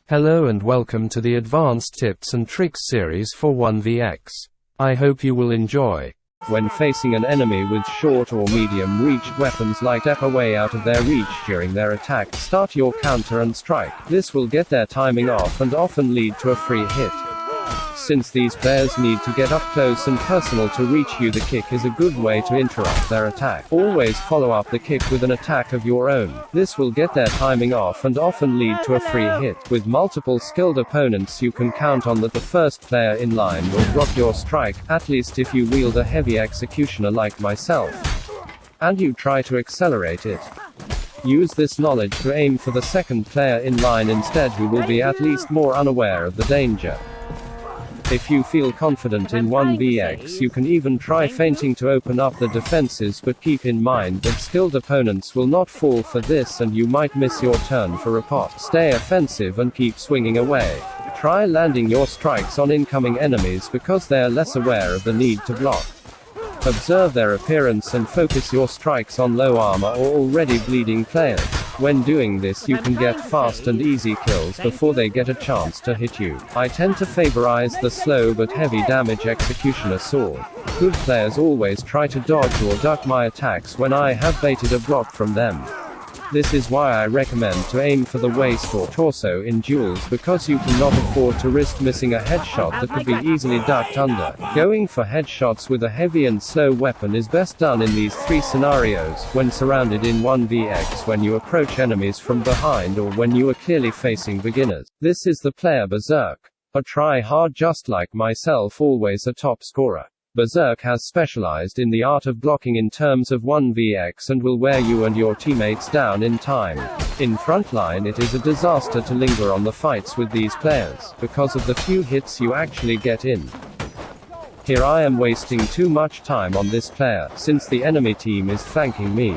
Hello and welcome to the Advanced Tips and Tricks series for 1vx. I hope you will enjoy. When facing an enemy with short or medium-reached weapons, like step away out of their reach during their attack, start your counter and strike. This will get their timing off and often lead to a free hit. Since these players need to get up close and personal to reach you, the kick is a good way to interrupt their attack. Always follow up the kick with an attack of your own. This will get their timing off and often lead to a free hit. With multiple skilled opponents, you can count on that the first player in line will drop your strike, at least if you wield a heavy executioner like myself, and you try to accelerate it. Use this knowledge to aim for the second player in line instead, who will be at least more unaware of the danger. If you feel confident in 1vx, you can even try feinting to open up the defenses, but keep in mind that skilled opponents will not fall for this and you might miss your turn for riposte. Stay offensive and keep swinging away. Try landing your strikes on incoming enemies because they are less aware of the need to block. Observe their appearance and focus your strikes on low armor or already bleeding players. When doing this, you can get fast and easy kills before they get a chance to hit you. I tend to favorize the slow but heavy damage executioner sword. Good players always try to dodge or duck my attacks when I have baited a block from them. This is why I recommend to aim for the waist or torso in duels, because you cannot afford to risk missing a headshot that could be easily ducked under. Going for headshots with a heavy and slow weapon is best done in these three scenarios: when surrounded in 1vx, when you approach enemies from behind, or when you are clearly facing beginners. This is the player Berserk. A try-hard just like myself, always a top scorer. Berserk has specialized in the art of blocking in terms of 1vx and will wear you and your teammates down in time. In Frontline, it is a disaster to linger on the fights with these players, because of the few hits you actually get in. Here I am wasting too much time on this player, since the enemy team is flanking me.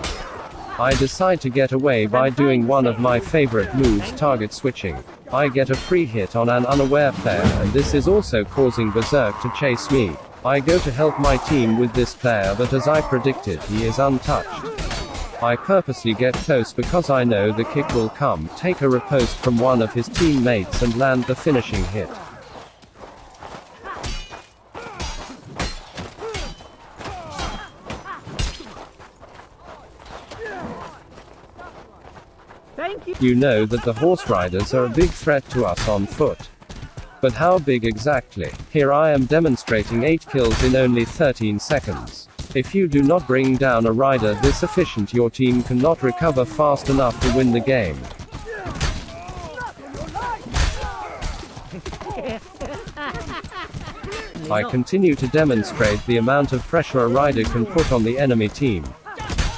I decide to get away by doing one of my favorite moves, target switching. I get a free hit on an unaware player, and this is also causing Berserk to chase me. I go to help my team with this player, but as I predicted, he is untouched. I purposely get close because I know the kick will come, take a riposte from one of his teammates and land the finishing hit. You know that the horse riders are a big threat to us on foot. But how big exactly? Here I am demonstrating 8 kills in only 13 seconds. If you do not bring down a rider this efficient, your team cannot recover fast enough to win the game. I continue to demonstrate the amount of pressure a rider can put on the enemy team.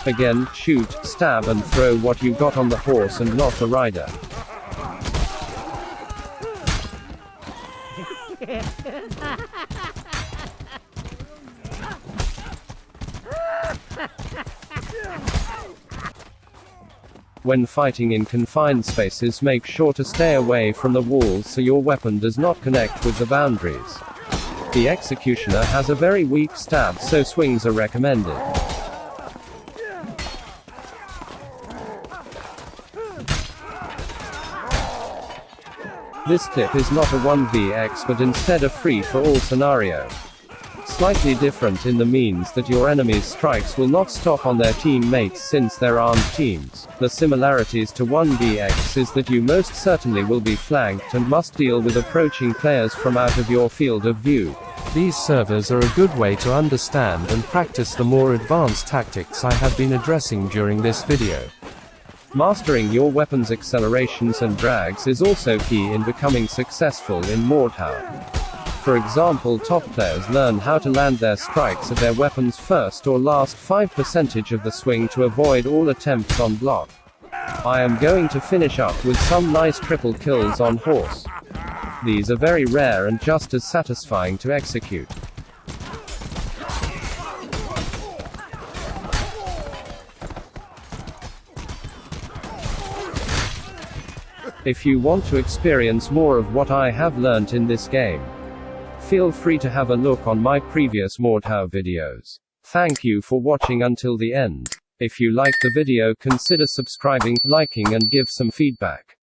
Again, shoot, stab and throw what you got on the horse and not the rider. When fighting in confined spaces, make sure to stay away from the walls so your weapon does not connect with the boundaries. The executioner has a very weak stab, so swings are recommended. This clip is not a 1vx but instead a free-for-all scenario. Slightly different in the means that your enemy's strikes will not stop on their teammates since they're armed teams. The similarities to 1vx is that you most certainly will be flanked and must deal with approaching players from out of your field of view. These servers are a good way to understand and practice the more advanced tactics I have been addressing during this video. Mastering your weapon's accelerations and drags is also key in becoming successful in Mordhau. For example, top players learn how to land their strikes at their weapon's first or last 5% of the swing to avoid all attempts on block. I am going to finish up with some nice triple kills on horse. These are very rare and just as satisfying to execute. If you want to experience more of what I have learnt in this game, feel free to have a look on my previous Mordhau videos. Thank you for watching until the end. If you liked the video, consider subscribing, liking and give some feedback.